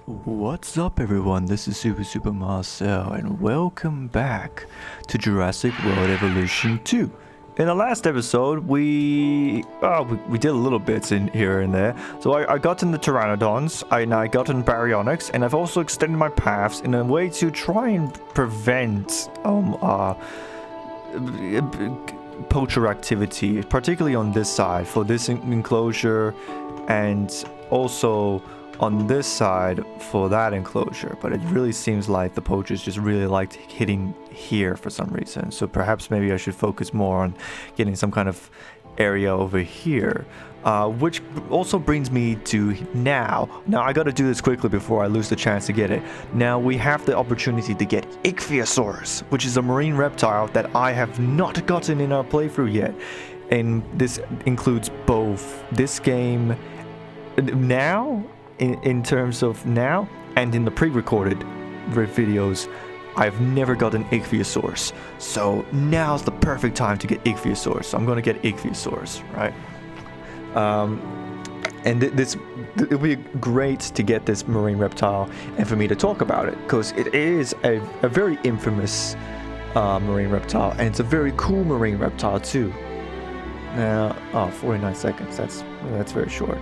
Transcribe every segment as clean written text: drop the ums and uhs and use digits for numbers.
What's up everyone, this is Super Marcel and welcome back to Jurassic World Evolution 2. In the last episode, we did a little bits in here and there. So I got in the Pteranodons, I got in Baryonyx, and I've also extended my paths in a way to try and prevent poacher activity, particularly on this side for this enclosure, and also on this side for that enclosure. But it really seems like the poachers just really liked hitting here for some reason, so perhaps maybe I should focus more on getting some kind of area over here, which also brings me to now I gotta do this quickly before I lose the chance to get it. Now we have the opportunity to get Ichthyosaurus, which is a marine reptile that I have not gotten in our playthrough yet, and this includes both this game now, in terms of now, and in the pre-recorded videos. I've never got an Ichthyosaurus, so now's the perfect time to get Ichthyosaurus. So I'm gonna get Ichthyosaurus, right? And it'll be great to get this marine reptile and for me to talk about it, because it is a very infamous marine reptile, and it's a very cool marine reptile too. Now, 49 seconds, that's very short.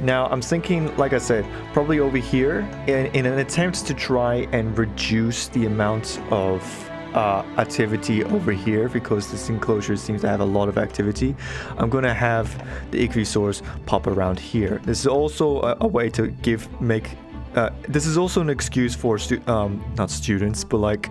Now, I'm thinking, like I said, probably over here, in an attempt to try and reduce the amount of activity over here, because this enclosure seems to have a lot of activity. I'm gonna have the Ichthyosaurus pop around here. This is also a way to this is also an excuse for not students, but like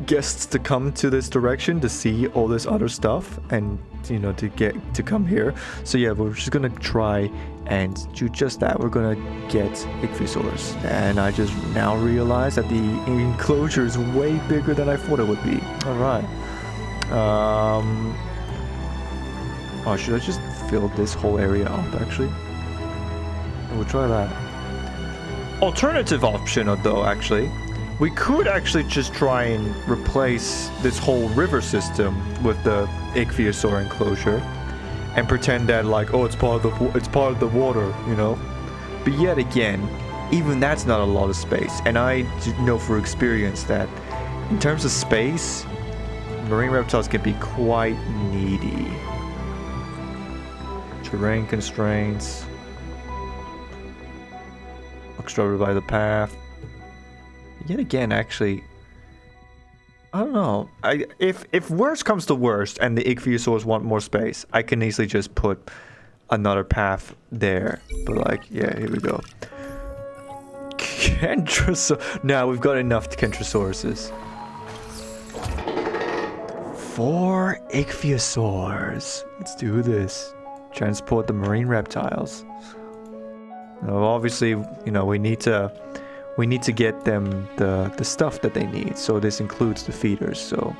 guests to come to this direction to see all this other stuff, and to come here. So yeah, we're just gonna try and do just that. We're gonna get Ichthyosaurus, and I just now realize that the enclosure is way bigger than I thought it would be. All right. Should I just fill this whole area up? Actually, we'll try that. Alternative option, though, actually. We could actually just try and replace this whole river system with the Ichthyosaur enclosure, and pretend that it's part of the water, But yet again, even that's not a lot of space, and I know for experience that in terms of space, marine reptiles can be quite needy. Terrain constraints, obstructed by the path. Yet again, actually, I don't know. If worst comes to worst and the Ichthyosaurs want more space, I can easily just put another path there. But yeah, here we go. Now we've got enough Kentrosauruses. 4 Ichthyosaurs. Let's do this. Transport the marine reptiles. Now, obviously, we need to get them the stuff that they need, so this includes the feeders, so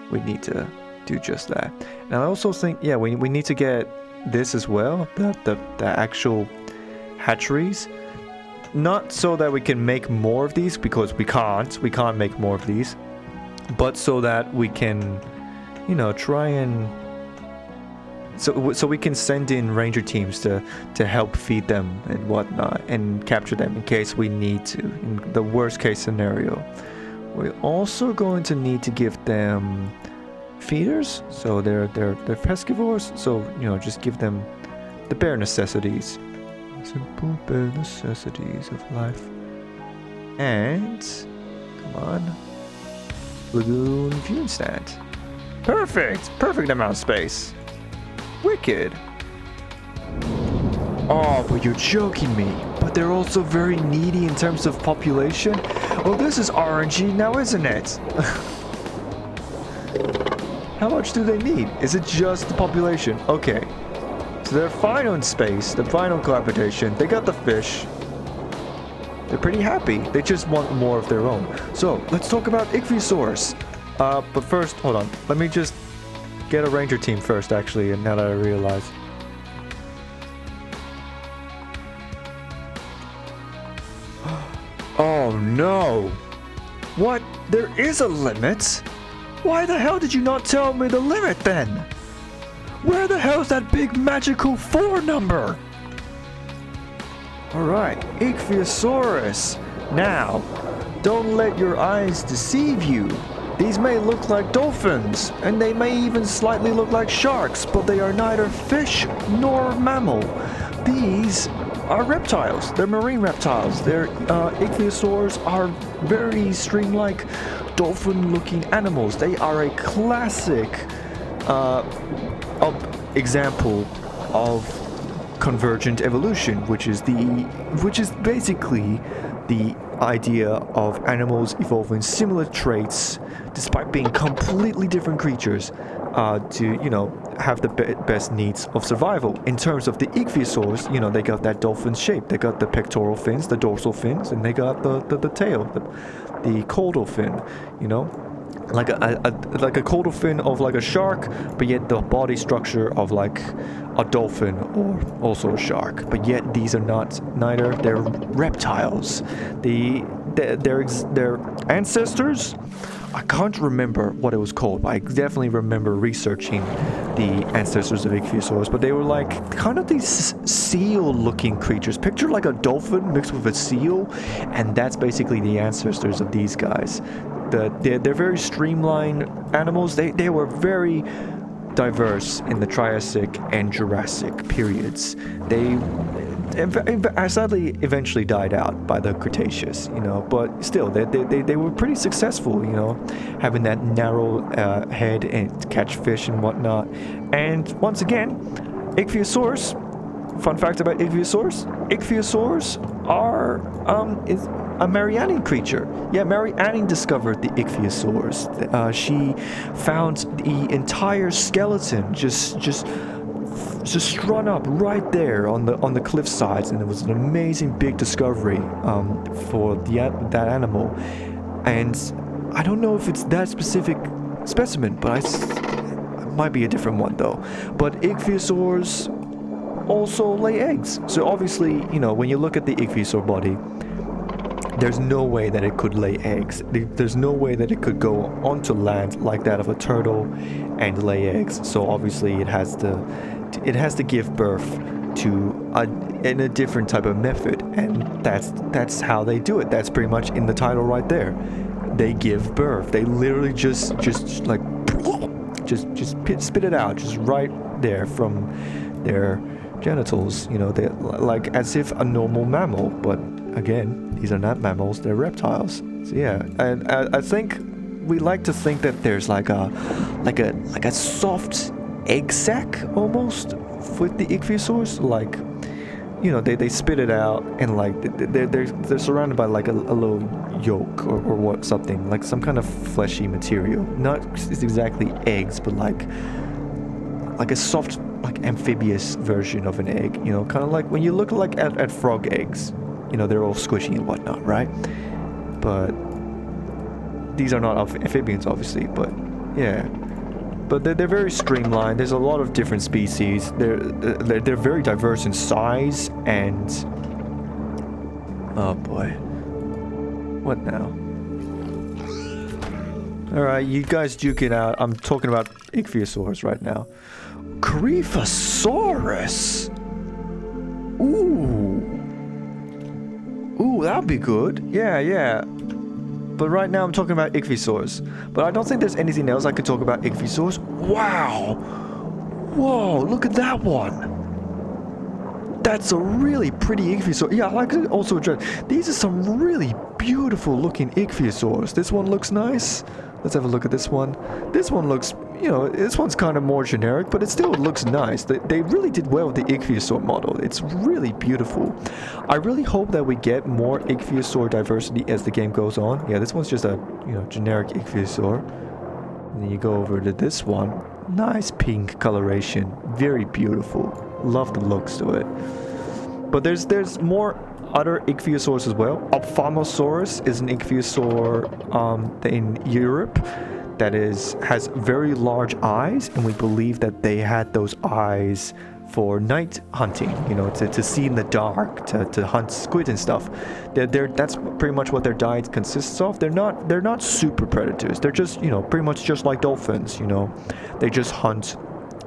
we need to do just that. And I also think, yeah, we need to get this as well, the actual hatcheries, not so that we can make more of these, because we can't make more of these, but so that we can, try and so we can send in ranger teams to help feed them and whatnot, and capture them in case we need to, in the worst case scenario. We're also going to need to give them feeders, so they're pescivores, so just give them the bare necessities, simple bare necessities of life. And come on, lagoon viewing stand. Perfect amount of space. Wicked. Oh, but you're joking me. But they're also very needy in terms of population. Well, this is RNG now, isn't it? How much do they need? Is it just the population? Okay. So they're fine on space, they're fine on cohabitation, they got the fish. They're pretty happy. They just want more of their own. So, let's talk about Ichthyosaurus. But first, hold on. Let me just get a ranger team first, actually, and now that I realize. Oh no! What? There is a limit? Why the hell did you not tell me the limit then? Where the hell is that big magical 4 number? Alright, Ichthyosaurus. Now, don't let your eyes deceive you. These may look like dolphins, and they may even slightly look like sharks, but they are neither fish nor mammal. These are reptiles. They're marine reptiles. Their ichthyosaurs are very stream-like, dolphin-looking animals. They are a classic example of convergent evolution, which is basically the idea of animals evolving similar traits despite being completely different creatures to, you know, have the best needs of survival. In terms of the ichthyosaurs, you know, they got that dolphin shape. They got the pectoral fins, the dorsal fins, and they got the tail, the caudal fin, you know, like a caudal fin of like a shark, but yet the body structure of like a dolphin or also a shark. But yet these are neither. They're reptiles. Their ancestors, I can't remember what it was called, but I definitely remember researching the ancestors of ichthyosaurs. But they were like kind of these seal-looking creatures. Picture like a dolphin mixed with a seal, and that's basically the ancestors of these guys. They're very streamlined animals. They were very diverse in the Triassic and Jurassic periods. They sadly eventually died out by the Cretaceous, you know, but still they were pretty successful, you know, having that narrow head and catch fish and whatnot. And once again, ichthyosaurs, fun fact about ichthyosaurs are is a Marianne creature. Yeah, Marianne discovered the ichthyosaurs. She found the entire skeleton just strung up right there on the cliff sides, and it was an amazing big discovery for that animal. And I don't know if it's that specific specimen, but it might be a different one though. But ichthyosaurs also lay eggs. So obviously, you know, when you look at the ichthyosaur body, there's no way that it could lay eggs. There's no way that it could go onto land like that of a turtle and lay eggs. So obviously it has to give birth to in a different type of method, and that's how they do it. That's pretty much in the title right there. They give birth. They literally just like spit it out, just right there from their genitals. You know, they like as if a normal mammal, but again, these are not mammals, they're reptiles. So yeah, and I think we like to think that there's like a soft egg sac almost with the ichthyosaurs. Like, you know, they spit it out, and like they're surrounded by like a little yolk or what, something like some kind of fleshy material. Not exactly eggs, but like a soft, like amphibious version of an egg. You know, kind of like when you look like at frog eggs. You know, they're all squishy and whatnot, right? But these are not amphibians, obviously. But yeah, but they're very streamlined. There's a lot of different species. They're very diverse in size and oh boy, what now? All right, you guys duke it out. I'm talking about ichthyosaurs right now. Coryphosaurus. Ooh, that'd be good. Yeah. But right now I'm talking about ichthyosaurs. But I don't think there's anything else I could talk about ichthyosaurs. Wow! Whoa, look at that one! That's a really pretty ichthyosaur. Yeah, I like to also address. These are some really beautiful looking ichthyosaurs. This one looks nice. Let's have a look at this one. This one looks, you know, this one's kind of more generic, but it still looks nice. They really did well with the ichthyosaur model. It's really beautiful. I really hope that we get more ichthyosaur diversity as the game goes on. Yeah, this one's just a, you know, generic ichthyosaur. And then you go over to this one. Nice pink coloration. Very beautiful. Love the looks to it. But there's more other ichthyosaurs as well. Ophthalmosaurus is an ichthyosaur in Europe that has very large eyes, and we believe that they had those eyes for night hunting, you know, to see in the dark, to hunt squid and stuff. That's pretty much what their diet consists of. They're not super predators. They're just, you know, pretty much just like dolphins, you know. They just hunt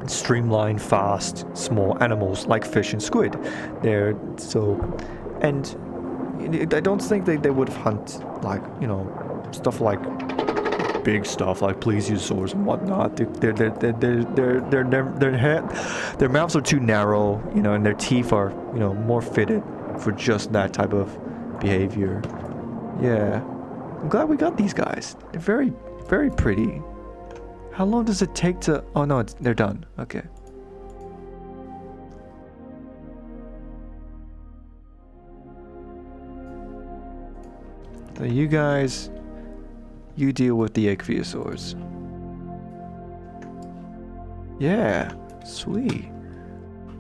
streamlined, fast, small animals like fish and squid. And I don't think they would hunt like, you know, stuff like big stuff like plesiosaurs and whatnot. Their mouths are too narrow, you know, and their teeth are, you know, more fitted for just that type of behavior. Yeah, I'm glad we got these guys. They're very, very pretty. How long does it take to... Oh no, they're done. Okay. So you guys, you deal with the ichthyosaurs. Yeah, sweet.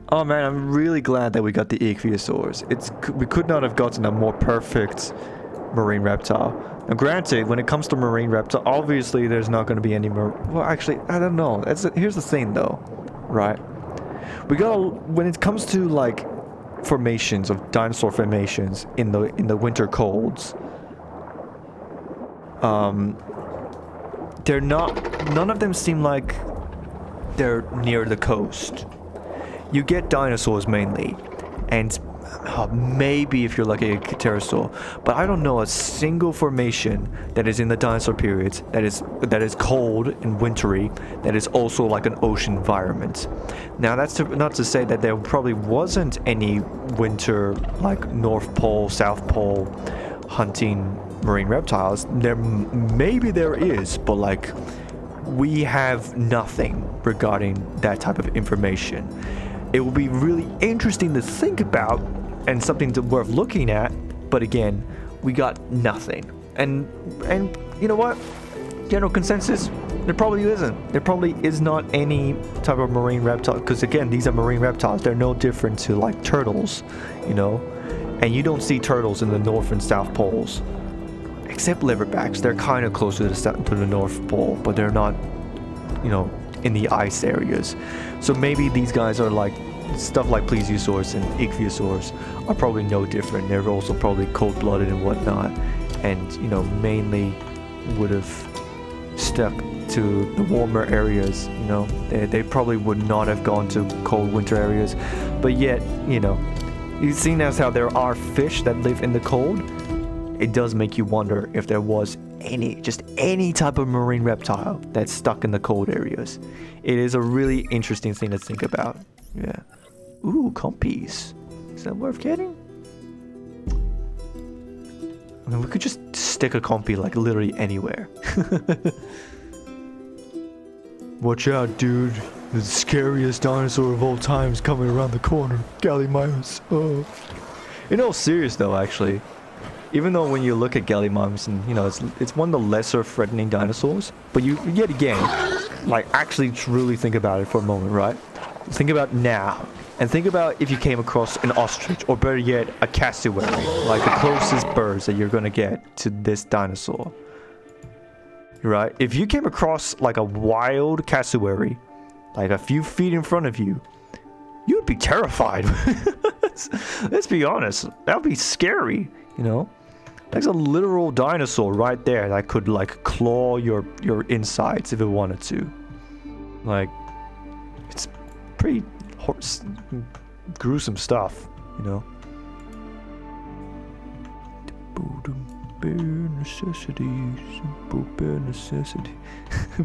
Oh man, I'm really glad that we got the ichthyosaurs. We could not have gotten a more perfect marine reptile. Now granted, when it comes to marine reptile, obviously there's not going to be any more... Well, actually, I don't know. Here's the thing though, right? When it comes to like formations of dinosaur formations in the winter colds, none of them seem like they're near the coast. You get dinosaurs mainly, and maybe if you're lucky a pterosaur, but I don't know a single formation that is in the dinosaur periods that is cold and wintry, that is also like an ocean environment. Now that's not to say that there probably wasn't any winter like North Pole, South Pole hunting marine reptiles. Maybe there is, but like we have nothing regarding that type of information. It will be really interesting to think about and something worth looking at, but again, we got nothing. And you know what? General consensus, there probably isn't. There probably is not any type of marine reptile, because again, these are marine reptiles. They're no different to like turtles, you know? And you don't see turtles in the North and South Poles. Except liverbacks. They're kind of closer to the North Pole, but they're not, you know, in the ice areas. So maybe these guys are like stuff like plesiosaurs and ichthyosaurs are probably no different. They're also probably cold-blooded and whatnot, and you know, mainly would have stuck to the warmer areas. You know, they probably would not have gone to cold winter areas, but yet, you know, you've seen as how there are fish that live in the cold. It does make you wonder if there was any type of marine reptile that's stuck in the cold areas. It is a really interesting thing to think about. Yeah. Ooh, compies. Is that worth getting? I mean, we could just stick a compy like literally anywhere. Watch out, dude. The scariest dinosaur of all time is coming around the corner. Gallimimus. Oh. In all serious though, actually. Even though when you look at Gallimimus, and you know, it's one of the lesser threatening dinosaurs, but you yet again, like actually truly think about it for a moment, right? Think about now, and think about if you came across an ostrich, or better yet, a cassowary, like the closest birds that you're gonna get to this dinosaur, right? If you came across like a wild cassowary, like a few feet in front of you, you'd be terrified. Let's be honest, that would be scary, you know? There's a literal dinosaur right there that could like claw your insides if it wanted to. Like, it's pretty gruesome stuff, you know. Bare necessities, simple bare necessity.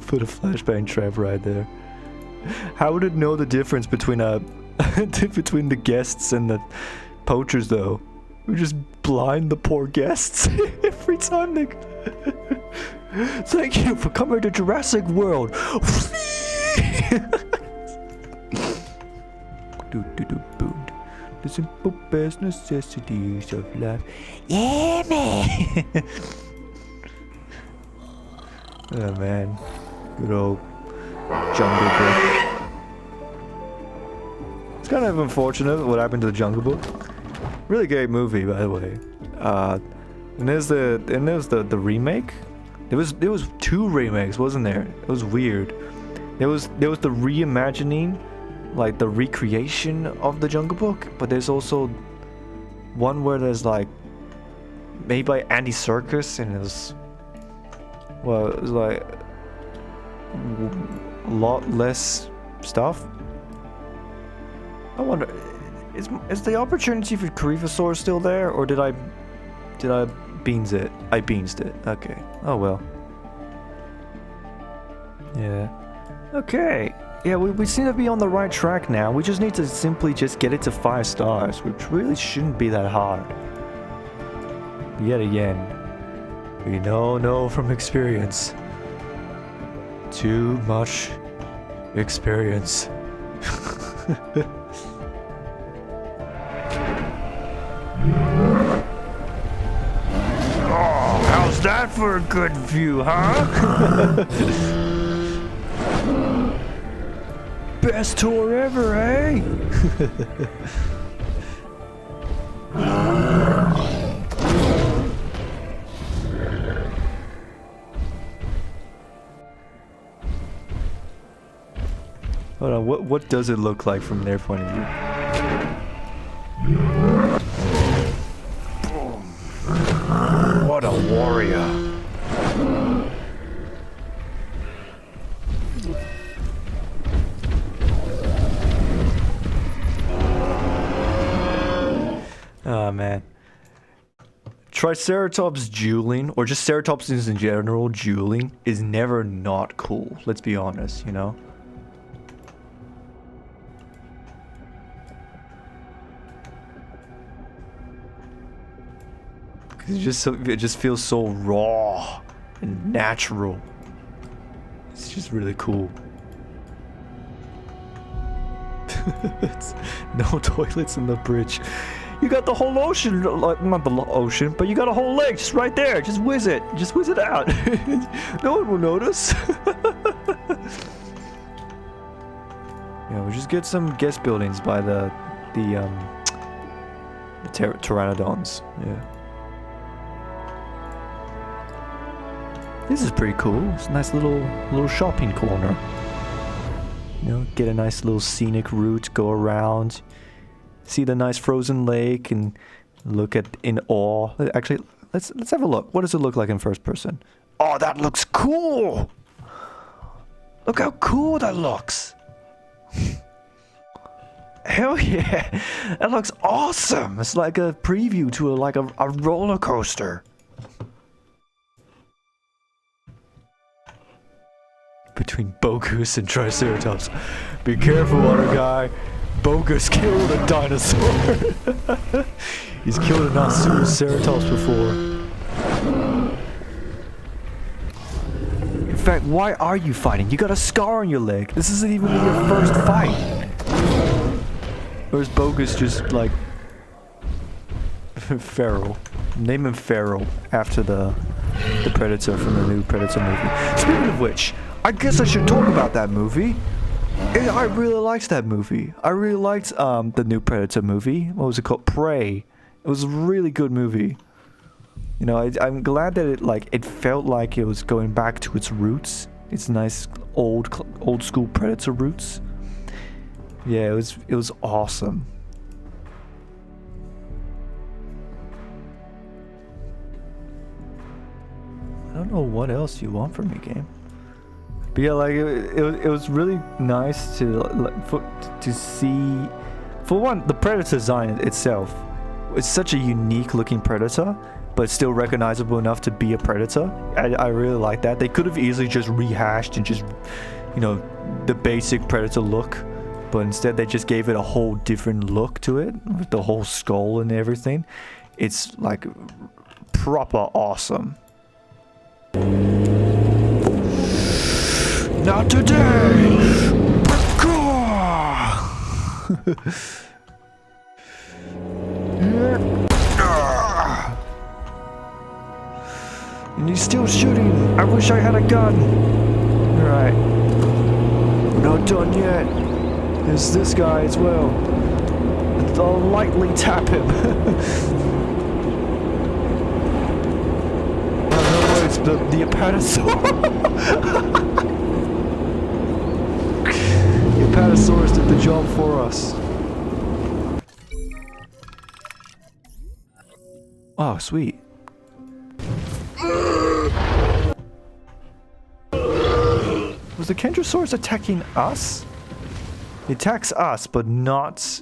Put a flashbang trap right there. How would it know the difference between between the guests and the poachers though? We just blind the poor guests every time they... Thank you for coming to Jurassic World. The simple best necessities of life. Yeah, man. Oh man, good old Jungle Book. It's kind of unfortunate what happened to the Jungle Book. Really great movie, by the way. And there's the remake. There was 2 remakes, wasn't there? It was weird. There was the reimagining, like the recreation of the Jungle Book, but there's also one where there's like made by Andy Serkis, and it was like a lot less stuff. I wonder. is the opportunity for Carnivosaur still there, or did I beans it? I beansed it. Okay. Oh well. Yeah. Okay. Yeah, we seem to be on the right track now. We just need to simply just get it to 5 stars, which really shouldn't be that hard. Yet again, we know from experience. Too much experience. Oh, how's that for a good view, huh? Best tour ever, eh? Hold on, what does it look like from their point of view? Boom. What a warrior. Oh man. Triceratops dueling, or just ceratopses in general dueling, is never not cool. Let's be honest, you know? It just feels so raw and natural. It's just really cool. No toilets in the bridge. You got the whole ocean, like not the ocean, but you got a whole lake just right there. Just whiz it out. No one will notice. Yeah, we'll just get some guest buildings by the pteranodons. Yeah. This is pretty cool. It's a nice little shopping corner. You know, get a nice little scenic route, go around, see the nice frozen lake, and look at in awe. Actually, let's have a look. What does it look like in first person? Oh, that looks cool! Look how cool that looks! Hell yeah! That looks awesome! It's like a preview to a roller coaster. Between Bogus and Triceratops. Be careful, water guy. Bogus killed a dinosaur. He's killed a Triceratops before. In fact, why are you fighting? You got a scar on your leg. This isn't even your first fight. Or is Bogus just like Feral? Name him Feral after the Predator from the new Predator movie. Speaking of which, I guess I should talk about that movie. I really liked that movie. I really liked the new Predator movie. What was it called? Prey. It was a really good movie. You know, I'm glad that it felt like it was going back to its roots. Its nice old school Predator roots. Yeah, it was awesome. I don't know what else you want from me, game. But yeah, like it was really nice to see. For one, the Predator design itself. It's such a unique looking Predator, but still recognizable enough to be a Predator. I really like that. They could have easily just rehashed and just, you know, the basic Predator look, but instead they just gave it a whole different look to it with the whole skull and everything. It's like proper awesome. Not today! And he's still shooting. I wish I had a gun. Alright. We're not done yet. There's this guy as well. I'll lightly tap him. Oh no, it's the Apatosaur. The Apatosaurus did the job for us. Oh, sweet. Was the Kentrosaurus attacking us? It attacks us, but not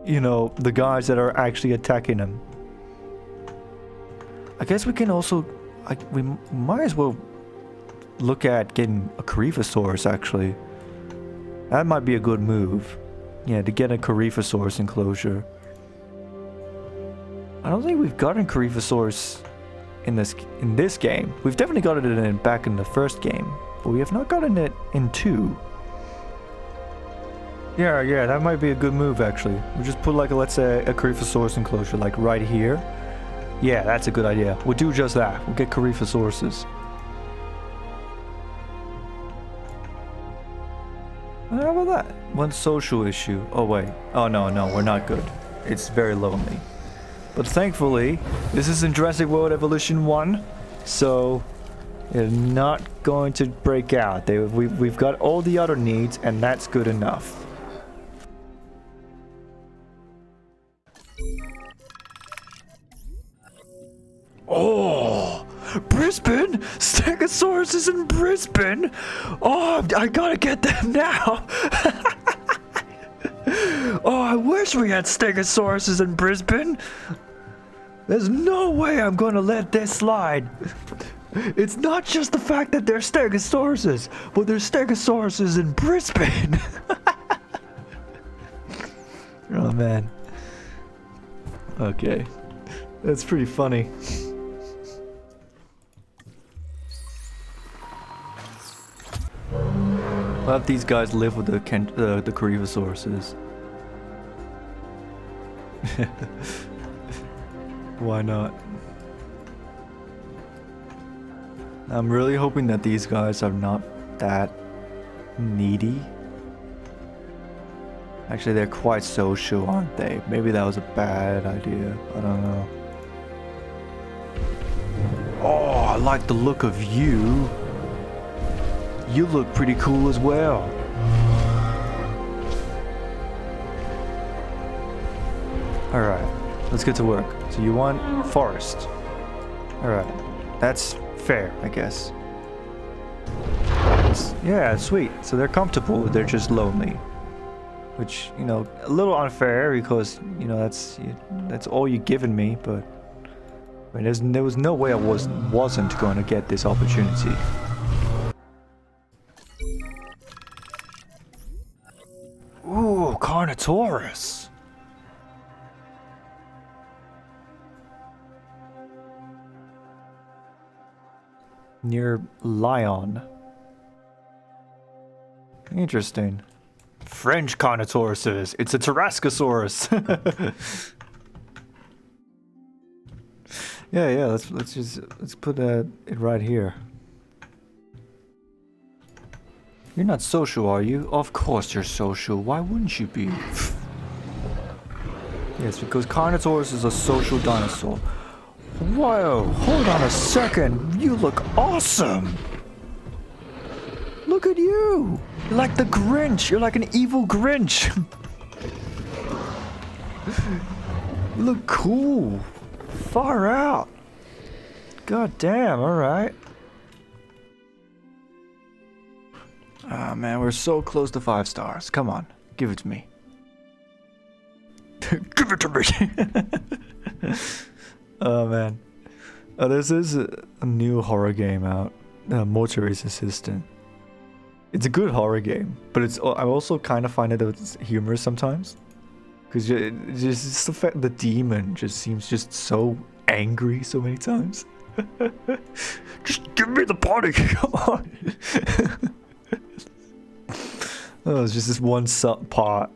you know, the guys that are actually attacking him. I guess we can also, we might as well look at getting a Coryphosaurus, actually. That might be a good move. Yeah, to get a Coryphosaurus enclosure. I don't think we've gotten Coryphosaurus in this game. We've definitely gotten it back in the first game, but we have not gotten it in 2. Yeah, that might be a good move, actually. We'll just put, like, let's say, a Coryphosaurus enclosure, like, right here. Yeah, that's a good idea. We'll do just that. We'll get Coryphosauruses. How about that? One social issue. Oh, wait. Oh, no, we're not good. It's very lonely. But thankfully, this is in Jurassic World Evolution 1, so they're not going to break out. We've got all the other needs, and that's good enough. Oh, Brisbane? Stegosaurus is in Brisbane? Oh, I gotta get them now. Oh, I wish we had Stegosauruses in Brisbane. There's no way I'm gonna let this slide. It's not just the fact that they're Stegosauruses, but there's Stegosauruses in Brisbane. Oh man. Okay. That's pretty funny. We'll have these guys live with the Coryphosauruses. Why not? I'm really hoping that these guys are not that needy. Actually, they're quite social, aren't they? Maybe that was a bad idea. I don't know. Oh, I like the look of you. You look pretty cool as well. Alright, let's get to work. So you want forest. Alright, that's fair, I guess. Yeah, sweet. So they're comfortable, they're just lonely. Which, you know, a little unfair because, you know, that's all you've given me, but I mean, there was no way I wasn't going to get this opportunity. Ooh, Carnotaurus. Near Lyon. Interesting. French Carnotauruses. It's a Tarascosaurus. yeah. Let's put it right here. You're not social, are you? Of course you're social. Why wouldn't you be? Yes, because Carnotaurus is a social dinosaur. Whoa! Hold on a second. You look awesome. Look at you. You're like the Grinch. You're like an evil Grinch. You look cool. Far out. God damn, alright. Ah, man, we're so close to 5 stars. Come on, give it to me. Give it to me. Oh, man. Oh, this is a new horror game out. Mortuary's Assistant. It's a good horror game, but I also kind of find it it's humorous sometimes. Because just the fact the demon just seems just so angry so many times. Just give me the body, come on. Oh, it's just this one part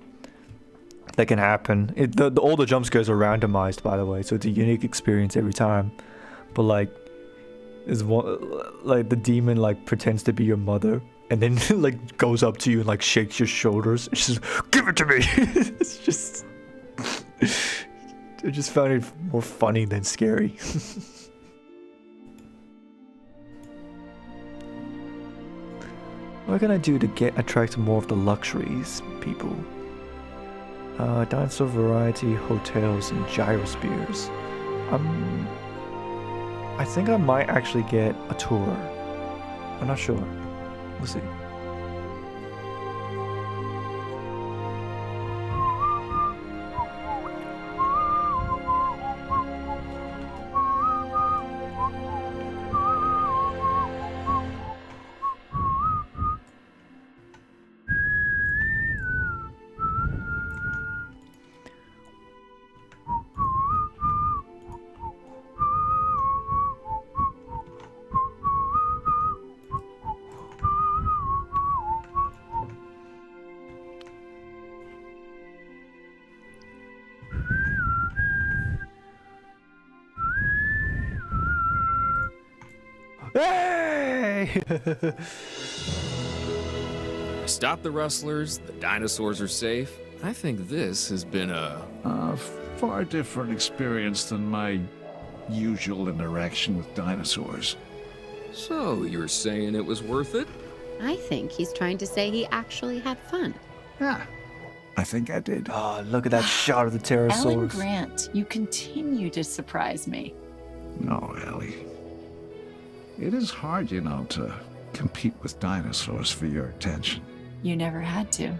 that can happen. All the jump scares are randomized, by the way, so it's a unique experience every time. But like, the demon like pretends to be your mother, and then like goes up to you and like shakes your shoulders. It's just, give it to me. It's just, I just found it more funny than scary. What can I do to attract more of the luxuries people? Dinosaur variety hotels and gyrospheres. I think I might actually get a tour. I'm not sure. We'll see. Stop the rustlers, the dinosaurs are safe. I think this has been a Far different experience than my usual interaction with dinosaurs. So, you're saying it was worth it? I think he's trying to say he actually had fun. Yeah, I think I did. Oh, look at that shot of the Alan pterosaurs. Grant, you continue to surprise me. No, Ellie. It is hard, you know, to compete with dinosaurs for your attention. You never had to.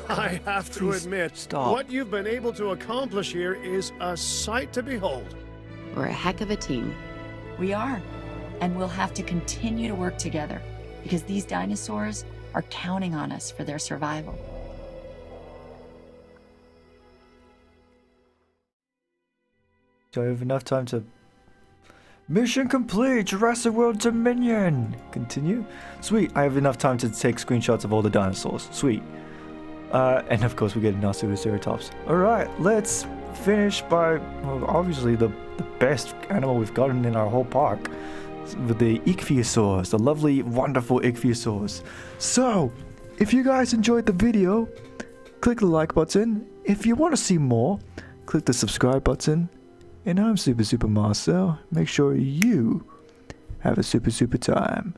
I have to Please admit, stop. what you've been able to accomplish here is a sight to behold. We're a heck of a team. We are. And we'll have to continue to work together because these dinosaurs are counting on us for their survival. Do I have enough time to... Mission complete! Jurassic World Dominion! Continue? Sweet, I have enough time to take screenshots of all the dinosaurs. Sweet. And of course we get Nasutoceratops. Alright, let's finish by, well, obviously the best animal we've gotten in our whole park. With the ichthyosaurs, the lovely, wonderful ichthyosaurs. So, if you guys enjoyed the video, click the like button. If you want to see more, click the subscribe button. And I'm Super Marcel. Make sure you have a super time.